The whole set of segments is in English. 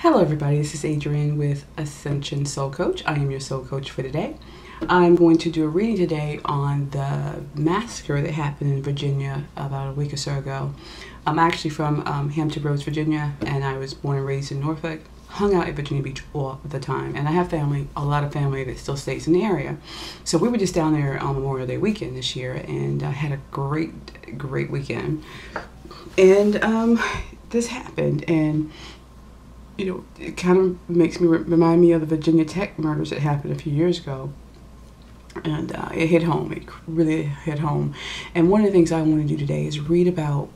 Hello everybody, this is Adrienne with Ascension Soul Coach. I am your soul coach for today. I'm going to do a reading today on the massacre that happened in Virginia about a week or so ago. I'm actually from Hampton Roads, Virginia, and I was born and raised in Norfolk. Hung out at Virginia Beach all the time, and I have family, a lot of family that still stays in the area. So we were just down there on Memorial Day weekend this year, and I had a great weekend. And this happened, and you know, it kind of makes me remind me of the Virginia Tech murders that happened a few years ago. And it hit home. It really hit home. And one of the things I want to do today is read about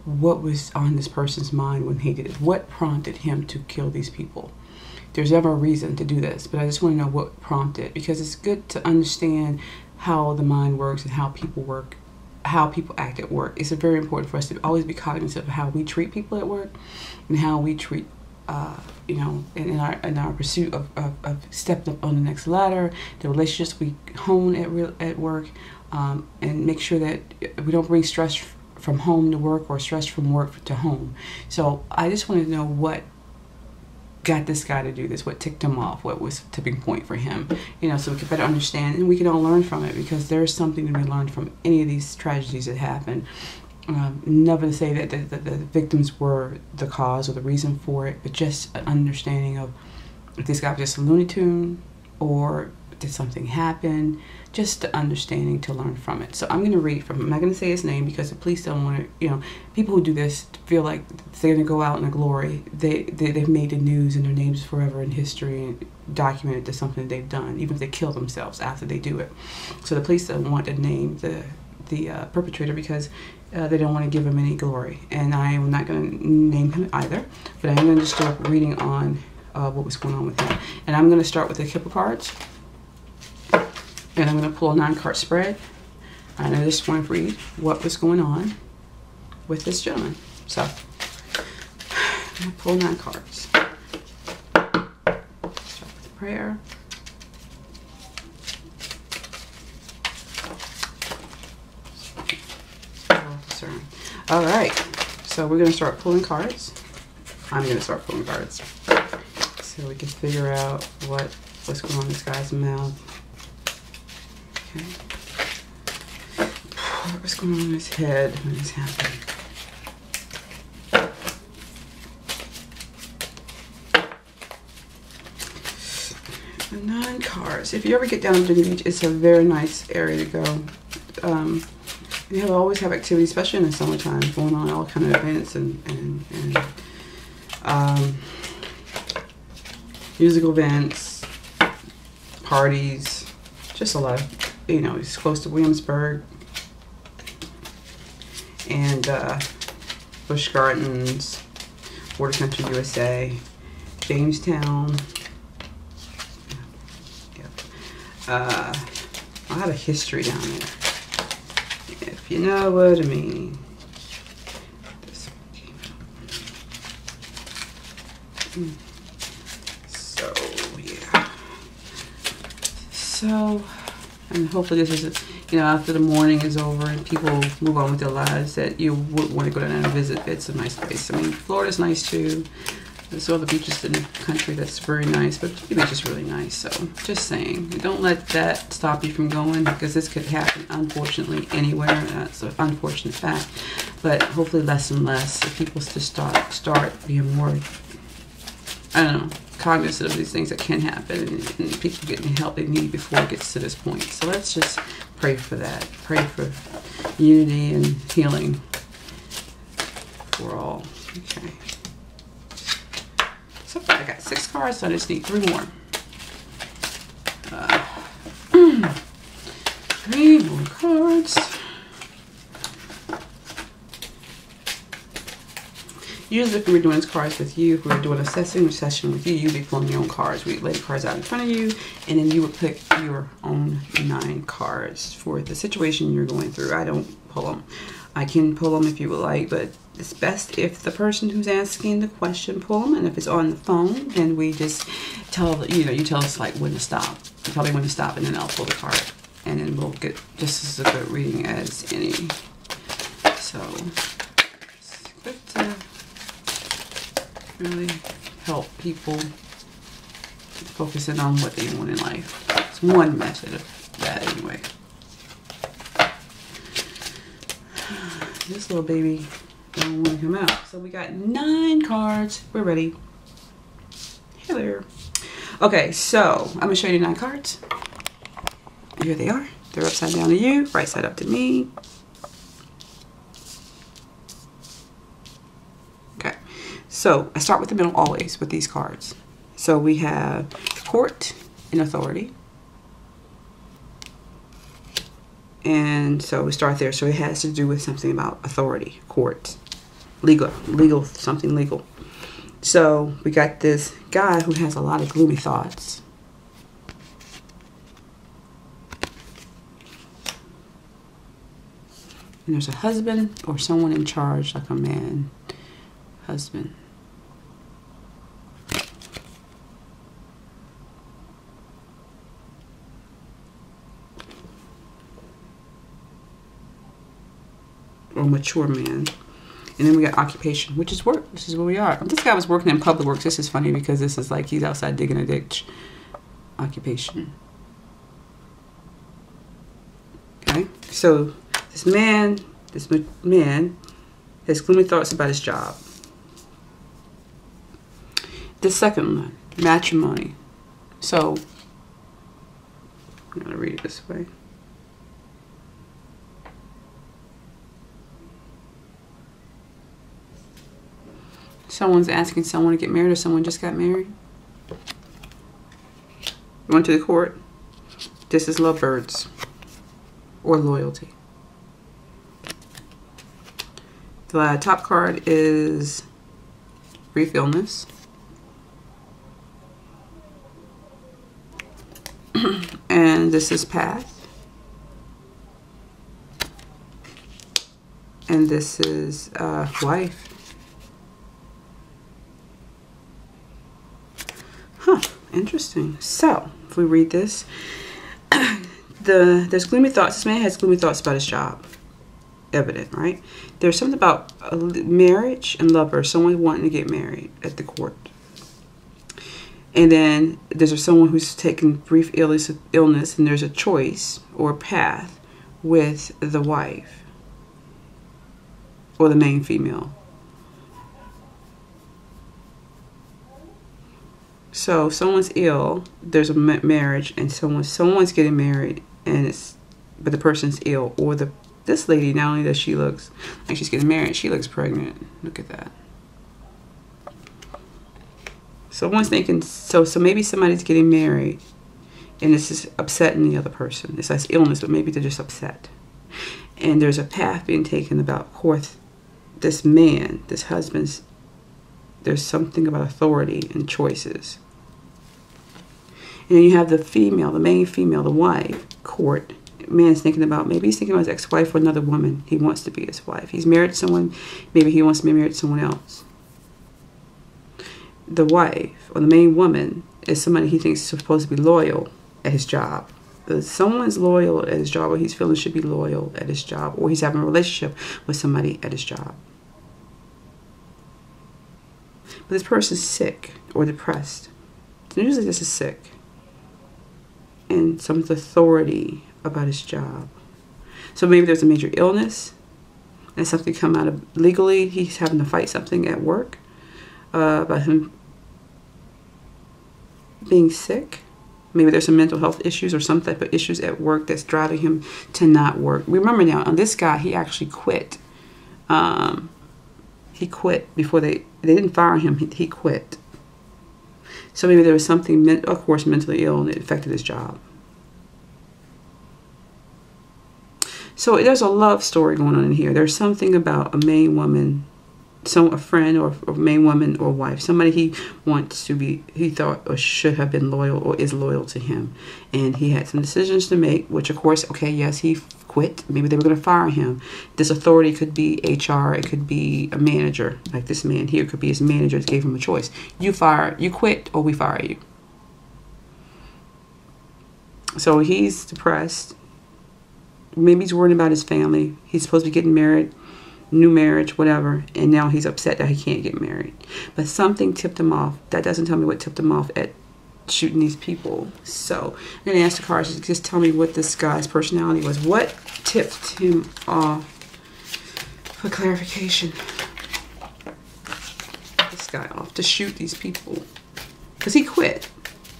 what was on this person's mind when he did it. What prompted him to kill these people? There's never a reason to do this, but I just want to know what prompted, because it's good to understand how the mind works and how people work, how people act at work. It's very important for us to always be cognizant of how we treat people at work and how we treat you know, in our pursuit of stepping up on the next ladder, the relationships we hone at work, and make sure that we don't bring stress from home to work or stress from work to home. So I just wanted to know what got this guy to do this, what ticked him off, what was the tipping point for him, you know, so we can better understand and we can all learn from it, because there's something to be learned from any of these tragedies that happen. Never to say that the victims were the cause or the reason for it, but just an understanding of if this guy was just a Looney Tune or did something happen, just the understanding to learn from it. So I'm going to read from him. I'm not going to say his name because the police don't want to, you know, people who do this feel like they're going to go out in the glory. They've made the news and their names forever in history and documented as something they've done, even if they kill themselves after they do it. So the police don't want to name the perpetrator because they don't want to give him any glory, and I am not going to name him either, but I am going to start reading on what was going on with him. And I'm going to start with the Kipper cards, and I'm going to pull a 9-card spread, and I just want to read what was going on with this gentleman. So I'm going to pull 9 cards. Start with a prayer. All right, so we're going to start pulling cards. I'm going to start pulling cards so we can figure out what's going on in this guy's mouth. Okay. What's going on in his head when this happened? The 9 cards. If you ever get down to the beach, it's a very nice area to go. You always have activities, especially in the summertime, going on, all kind of events and musical events, parties, just a lot of, you know, it's close to Williamsburg and Busch Gardens, Border Country, USA, Jamestown. A lot of history down there. If you know what I mean. This one came out. So, yeah. So, and hopefully this is, you know, after the morning is over and people move on with their lives, that you would want to go down there and visit. It's a nice place. I mean, Florida's nice too. There's other beaches in the country that's very nice, but the beach is really nice. So, just saying, don't let that stop you from going, because this could happen, unfortunately, anywhere. That's an unfortunate fact. But hopefully, less and less, if people just start being more, I don't know, cognizant of these things that can happen, and people getting the help they need before it gets to this point. So let's just pray for that. Pray for unity and healing for all. Okay. So far, I got 6 cards, so I just need 3 more. 3 more cards. Usually, if we were doing these cards with you, if we were doing a session with you, you'd be pulling your own cards. We'd lay the cards out in front of you, and then you would pick your own 9 cards for the situation you're going through. I don't pull them. I can pull them if you would like, but it's best if the person who's asking the question pull them, and if it's on the phone, then we just tell, you know, you tell us like when to stop. You tell me when to stop, and then I'll pull the card, and then we'll get just as a good reading as any. So it's good to really help people focusing on what they want in life. It's one method of that anyway. This little baby don't want to come out. So we got 9 cards. We're ready. Hey there. Okay, so I'm going to show you the 9 cards. Here they are. They're upside down to you, right side up to me. Okay, so I start with the middle always with these cards. So we have court and authority. And so we start there. So it has to do with something about authority, court, legal, something legal. So we got this guy who has a lot of gloomy thoughts. And there's a husband or someone in charge, like a man, husband. Or mature man. And then we got occupation, which is work. This is where we are. This guy was working in public works. This is funny because this is like he's outside digging a ditch. Occupation. Okay, so this man has gloomy thoughts about his job. The second one, matrimony. So I'm gonna read it this way. Someone's asking someone to get married, or someone just got married. Went to the court. This is lovebirds or loyalty. The top card is brief illness. And this is path. And this is wife. Huh, interesting. So, if we read this, there's gloomy thoughts. This man has gloomy thoughts about his job. Evident, right? There's something about marriage and lover, someone wanting to get married at the court. And then there's someone who's taken brief illness, and there's a choice or path with the wife or the main female. So if someone's ill, there's a marriage, and someone's getting married, and but the person's ill, or this lady, not only does she looks like she's getting married, she looks pregnant. Look at that. Someone's thinking, so maybe somebody's getting married, and this is upsetting the other person. It's like illness, but maybe they're just upset. And there's a path being taken about, of course, this man, this husband's, there's something about authority and choices. And then you have the female, the main female, the wife, court. Man's thinking about, maybe he's thinking about his ex-wife or another woman. He wants to be his wife. He's married to someone, maybe he wants to be married to someone else. The wife, or the main woman, is somebody he thinks is supposed to be loyal at his job. If someone's loyal at his job, or he's feeling should be loyal at his job, or he's having a relationship with somebody at his job. But this person's sick or depressed. So usually this is sick. And some authority about his job. So maybe there's a major illness and something come out of legally. He's having to fight something at work about him being sick. Maybe there's some mental health issues or some type of issues at work that's driving him to not work. Remember now, on this guy, he actually quit. He quit before they didn't fire him. He quit. So maybe there was something, of course, mentally ill, and it affected his job. So there's a love story going on in here. There's something about a main woman, a friend or a main woman or wife, somebody he wants to be, he thought or should have been loyal or is loyal to him. And he had some decisions to make, which of course, okay, yes, he quit. Maybe they were going to fire him. This authority could be HR. It could be a manager, like this man here could be his manager that gave him a choice. You quit, or we fire you. So he's depressed. Maybe he's worried about his family. He's supposed to be getting married. new marriage, whatever, and now he's upset that he can't get married. But something tipped him off. That doesn't tell me what tipped him off at shooting these people. So I'm going to ask the cards, just tell me what this guy's personality was. What tipped him off for clarification? This guy off to shoot these people. Because he quit.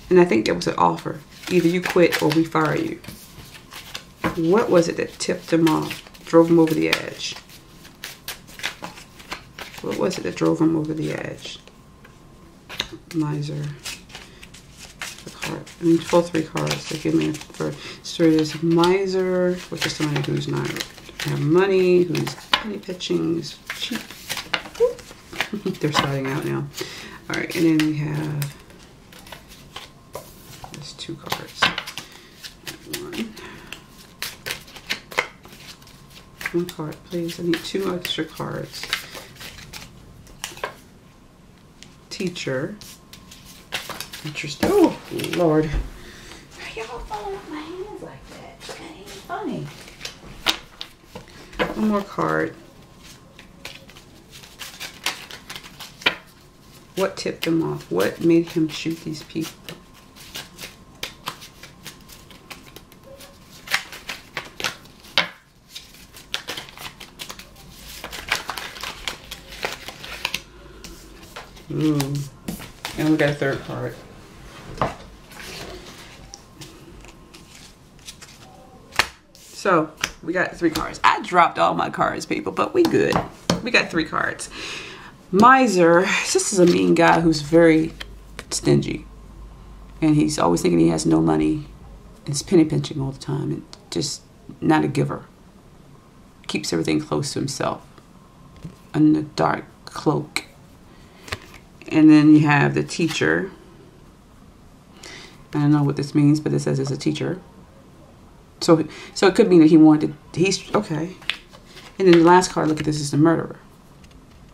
And I think there was an offer. Either you quit or we fire you. What was it that tipped him off? Drove him over the edge? What was it that drove him over the edge? Miser. The card. I mean, pull 3 cards to give me for. So there's miser, which is somebody who's not have money, who's penny pitching, is cheap. They're starting out now. All right, and then we have. There's 2 cards. One card, please. I need 2 extra cards. Teacher. Interesting. Oh, Lord. How y'all falling off my hands like that? That ain't funny. One more card. What tipped him off? What made him shoot these people? Ooh. And we got a 3rd card. So, we got 3 cards. I dropped all my cards, people, but we good. We got 3 cards. Miser. This is a mean guy who's very stingy. And he's always thinking he has no money. And he's penny pinching all the time. And just not a giver. Keeps everything close to himself. In the dark cloak. And then you have the teacher. I don't know what this means, but it says it's a teacher. So it could mean that he wanted to, he's, okay. And then the last card, look at this, is the murderer.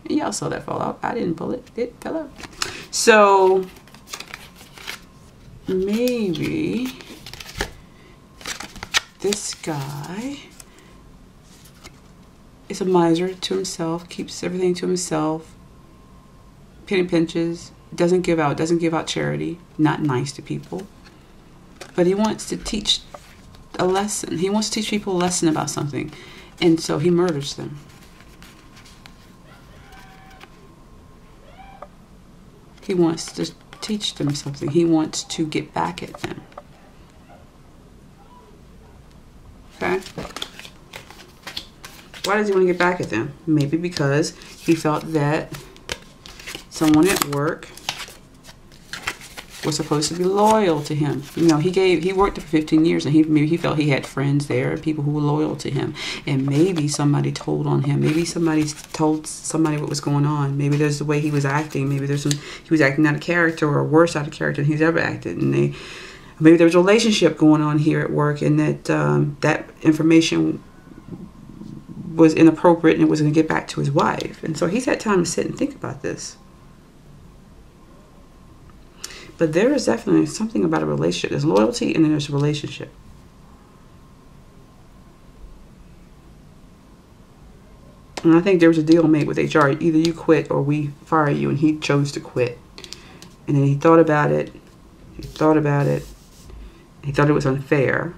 And y'all saw that fall out. I didn't pull it. It fell out. So, maybe this guy is a miser to himself, keeps everything to himself. Penny pinches, doesn't give out charity, not nice to people. But he wants to teach a lesson. He wants to teach people a lesson about something. And so he murders them. He wants to teach them something. He wants to get back at them. Okay? Why does he want to get back at them? Maybe because he felt that someone at work was supposed to be loyal to him. You know, he worked there for 15 years, and maybe he felt he had friends there, people who were loyal to him. And maybe somebody told on him. Maybe somebody told somebody what was going on. Maybe there's the way he was acting. Maybe he was acting out of character, or worse out of character than he's ever acted. And maybe there was a relationship going on here at work, and that that information was inappropriate, and it was going to get back to his wife. And so he's had time to sit and think about this. But there is definitely something about a relationship. There's loyalty, and then there's a relationship. And I think there was a deal made with HR. Either you quit or we fire you. And he chose to quit. And then he thought about it. He thought about it. He thought it was unfair.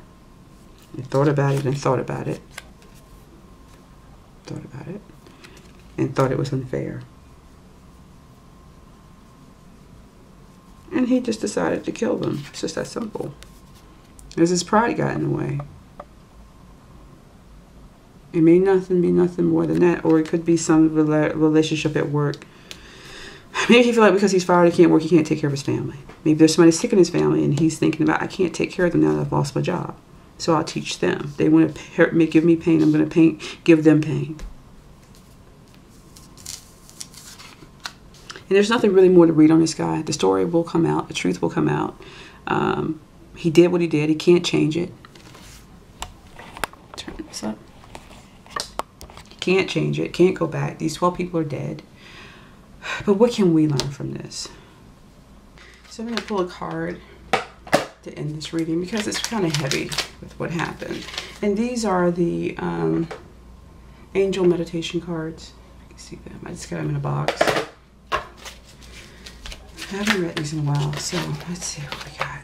He thought about it and thought about it. Thought about it. And thought it was unfair. And he just decided to kill them. It's just that simple. As his pride got in the way. It may be nothing more than that. Or it could be some relationship at work. Maybe he feels like because he's fired, he can't work, he can't take care of his family. Maybe there's somebody sick in his family, and he's thinking about, I can't take care of them now that I've lost my job. So I'll teach them. They want to give me pain. I'm going to give them pain. And there's nothing really more to read on this guy. The story will come out. The truth will come out. He did what he did. He can't change it. Turn this up. He can't change it. Can't go back. These 12 people are dead. But what can we learn from this? So I'm going to pull a card to end this reading because it's kind of heavy with what happened. And these are the angel meditation cards. You can see them. I just got them in a box. I haven't read these in a while, so let's see what we got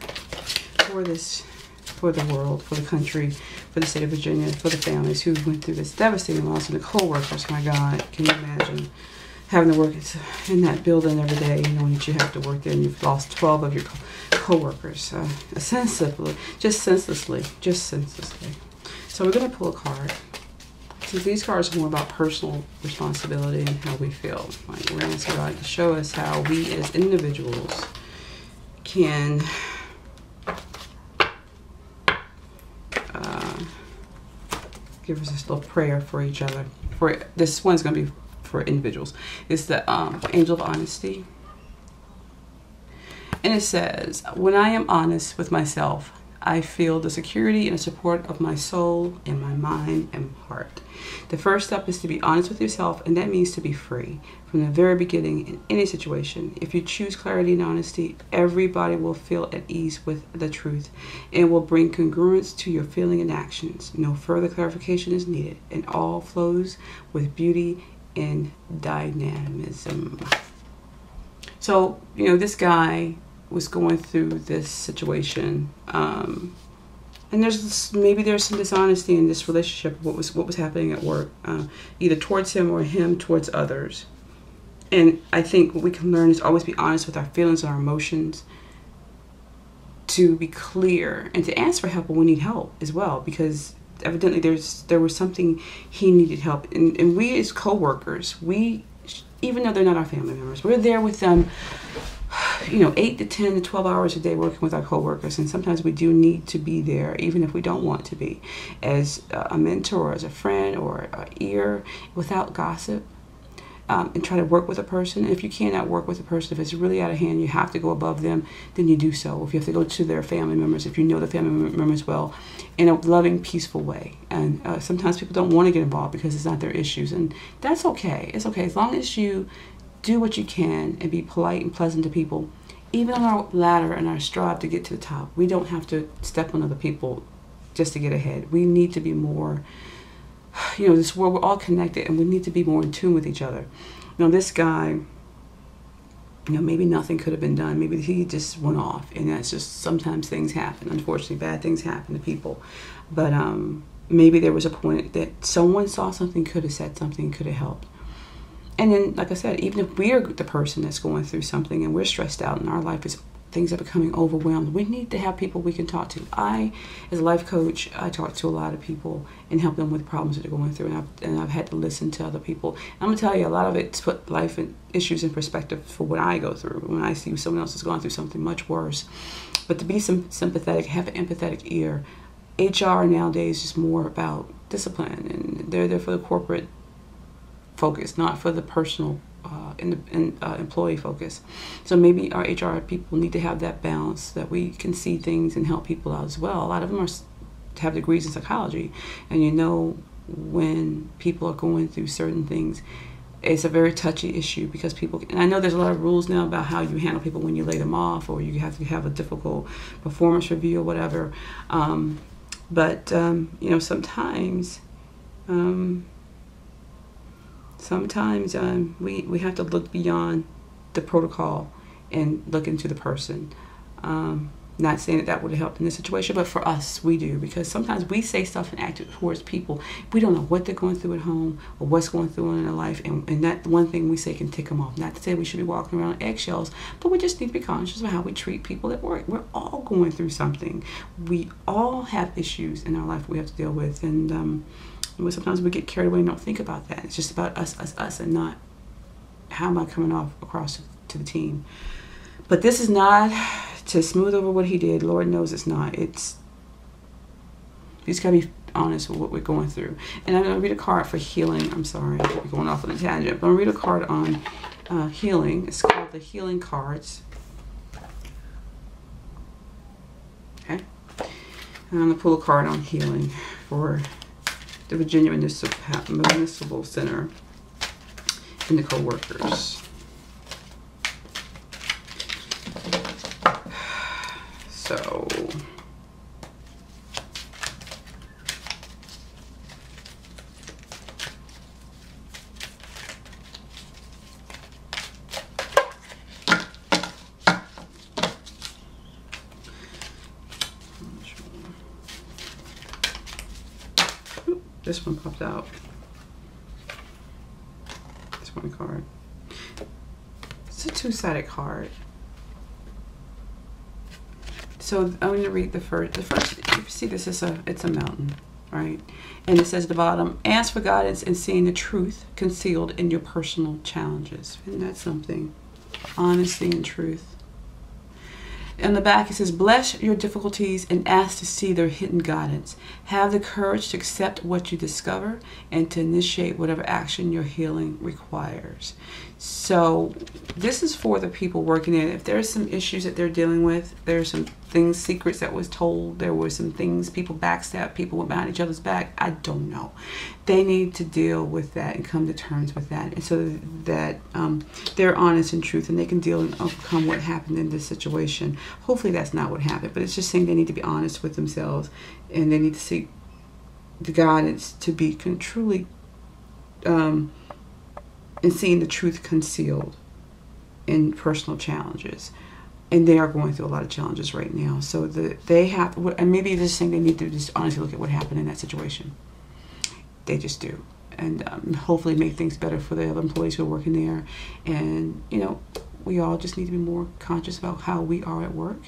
for this, for the world, for the country, for the state of Virginia, for the families who went through this devastating loss, and the co-workers. My God, can you imagine having to work in that building every day, knowing that you have to work there and you've lost 12 of your co-workers, senselessly. So we're going to pull a card. So these cards are more about personal responsibility and how we feel. Like, we're going to ask God to show us how we as individuals can give us this little prayer for each other. For this one's going to be for individuals. It's the Angel of Honesty. And it says, when I am honest with myself, I feel the security and the support of my soul and my mind and heart. The first step is to be honest with yourself, and that means to be free from the very beginning in any situation. If you choose clarity and honesty, everybody will feel at ease with the truth and will bring congruence to your feeling and actions. No further clarification is needed, and all flows with beauty and dynamism. So, you know, this guy was going through this situation, and maybe there's some dishonesty in this relationship. What was happening at work, either towards him or him towards others. And I think what we can learn is always be honest with our feelings and our emotions, to be clear and to ask for help when we need help as well, because evidently there was something he needed help. And we as co-workers, even though they're not our family members, we're there with them, you know, 8 to 10 to 12 hours a day working with our coworkers. And sometimes we do need to be there, even if we don't want to be, as a mentor, as a friend, or an ear, without gossip, and try to work with a person. If you cannot work with a person, if it's really out of hand, you have to go above them, then you do so. If you have to go to their family members, if you know the family members well, in a loving, peaceful way. And sometimes people don't want to get involved because it's not their issues, and that's okay. It's okay as long as you do what you can and be polite and pleasant to people. Even on our ladder and our strive to get to the top, we don't have to step on other people just to get ahead. We need to be more, you know, this world, we're all connected, and we need to be more in tune with each other. Now, this guy, you know, maybe nothing could have been done. Maybe he just went off, and that's just, sometimes things happen. Unfortunately, bad things happen to people. But maybe there was a point that someone saw something, could have said something, could have helped. And then, like I said, even if we're the person that's going through something and we're stressed out and our life is, things are becoming overwhelmed, we need to have people we can talk to. I, as a life coach, I talk to a lot of people and help them with problems that they're going through. And I've had to listen to other people. I'm going to tell you, a lot of it's put life and issues in perspective for what I go through when I see someone else has gone through something much worse. But to be sympathetic, have an empathetic ear. HR nowadays is more about discipline, and they're there for the corporate focus, not for the personal employee focus. So maybe our HR people need to have that balance, that we can see things and help people out as well. A lot of them have degrees in psychology, and you know when people are going through certain things, it's a very touchy issue, because people, and I know there's a lot of rules now about how you handle people when you lay them off, or you have to have a difficult performance review or whatever. But you know, sometimes we have to look beyond the protocol and look into the person. Not saying that would have helped in this situation, but for us, we do, because sometimes we say stuff and act towards people. We don't know what they're going through at home or what's going through in their life, and that one thing we say can tick them off. Not to say we should be walking around on eggshells, but we just need to be conscious of how we treat people at work. We're all going through something. We all have issues in our life we have to deal with, and sometimes we get carried away and don't think about that. It's just about us, and not how am I coming off across to the team. But this is not to smooth over what he did. Lord knows it's not. It's, you just gotta be honest with what we're going through. And I'm gonna read a card for healing. I'm sorry, we're going off on a tangent, but I'm gonna read a card on healing. It's called the Healing Cards. Okay, and I'm gonna pull a card on healing for the Virginia Municipal Center and the co-workers. So, This one popped out. This one card. It's a two-sided card. So I'm going to read the first. If you see this, it's a mountain, right? And it says at the bottom, ask for guidance in seeing the truth concealed in your personal challenges. Isn't that something? Honesty and truth. On the back it says, bless your difficulties and ask to see their hidden guidance. Have the courage to accept what you discover and to initiate whatever action your healing requires. So this is for the people working in it. If there's some issues that they're dealing with, there's some things, secrets that was told, there were some things, people backstabbed, people went behind each other's back, I don't know. They need to deal with that and come to terms with that, and so that they're honest and truth, and they can deal and overcome what happened in this situation. Hopefully that's not what happened, but it's just saying they need to be honest with themselves, and they need to seek the guidance to be truly in seeing the truth concealed in personal challenges. And they are going through a lot of challenges right now. So they have, and maybe they're just saying they need to just honestly look at what happened in that situation. They just do. And hopefully make things better for the other employees who are working there. And, you know, we all just need to be more conscious about how we are at work.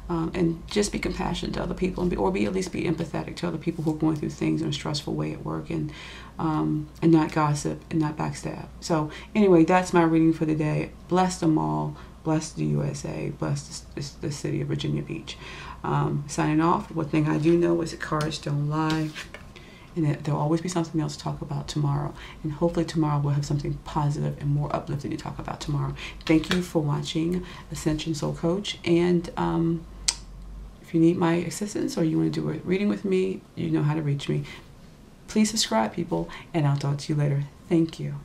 And just be compassionate to other people, and or at least be empathetic to other people who are going through things in a stressful way at work, and not gossip and not backstab. So anyway, that's my reading for the day. Bless them all. Bless the USA. Bless the city of Virginia Beach. Signing off. One thing I do know is that cards don't lie, and that there'll always be something else to talk about tomorrow. And hopefully tomorrow we'll have something positive and more uplifting to talk about tomorrow. Thank you for watching Ascension Soul Coach. And if you need my assistance or you want to do a reading with me, you know how to reach me. Please subscribe, people, and I'll talk to you later. Thank you.